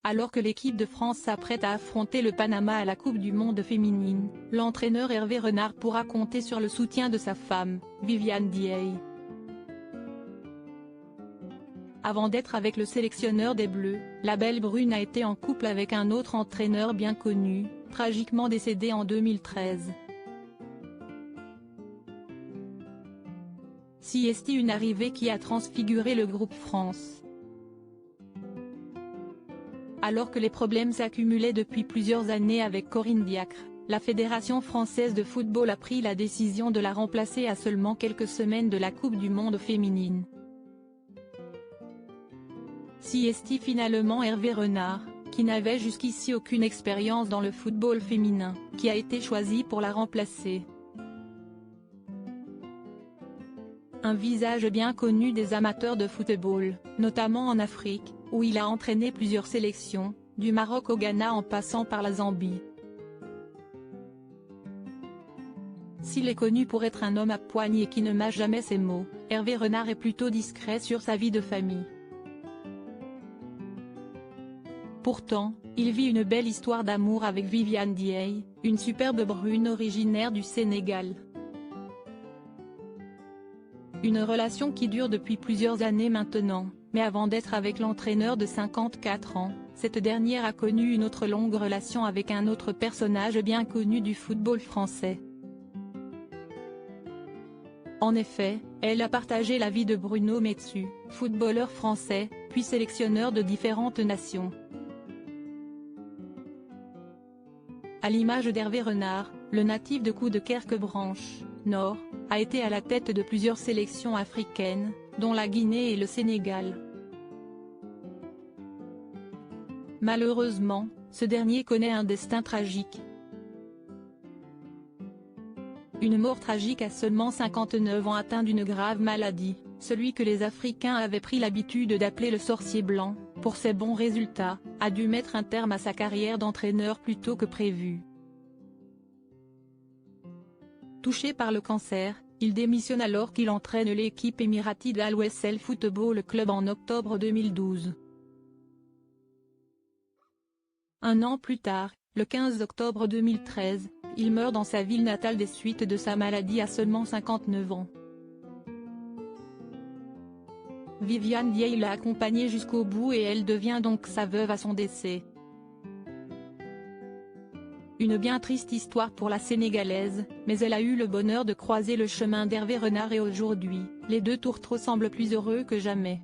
Alors que l'équipe de France s'apprête à affronter le Panama à la Coupe du Monde féminine, l'entraîneur Hervé Renard pourra compter sur le soutien de sa femme, Viviane Dieye. Avant d'être avec le sélectionneur des Bleus, la belle brune a été en couple avec un autre entraîneur bien connu, tragiquement décédé en 2013. Si est une arrivée qui a transfiguré le groupe France. Alors que les problèmes s'accumulaient depuis plusieurs années avec Corinne Diacre, la Fédération française de football a pris la décision de la remplacer à seulement quelques semaines de la Coupe du Monde féminine. Si est finalement Hervé Renard, qui n'avait jusqu'ici aucune expérience dans le football féminin, qui a été choisi pour la remplacer. Un visage bien connu des amateurs de football, notamment en Afrique, où il a entraîné plusieurs sélections, du Maroc au Ghana en passant par la Zambie. S'il est connu pour être un homme à poigne et qui ne mâche jamais ses mots, Hervé Renard est plutôt discret sur sa vie de famille. Pourtant, il vit une belle histoire d'amour avec Viviane Dieye, une superbe brune originaire du Sénégal. Une relation qui dure depuis plusieurs années maintenant, mais avant d'être avec l'entraîneur de 54 ans, cette dernière a connu une autre longue relation avec un autre personnage bien connu du football français. En effet, elle a partagé la vie de Bruno Metsu, footballeur français, puis sélectionneur de différentes nations. À l'image d'Hervé Renard, le natif de Coudekerque-Branche, Nord, a été à la tête de plusieurs sélections africaines, dont la Guinée et le Sénégal. Malheureusement, ce dernier connaît un destin tragique. Une mort tragique à seulement 59 ans atteint d'une grave maladie, celui que les Africains avaient pris l'habitude d'appeler le sorcier blanc, pour ses bons résultats, a dû mettre un terme à sa carrière d'entraîneur plus tôt que prévu. Touché par le cancer, il démissionne alors qu'il entraîne l'équipe émirati d'Al Wassel Football Club en octobre 2012. Un an plus tard, le 15 octobre 2013, il meurt dans sa ville natale des suites de sa maladie à seulement 59 ans. Viviane Dieye l'a accompagné jusqu'au bout et elle devient donc sa veuve à son décès. Une bien triste histoire pour la Sénégalaise, mais elle a eu le bonheur de croiser le chemin d'Hervé Renard et aujourd'hui, les deux tourtereaux semblent plus heureux que jamais.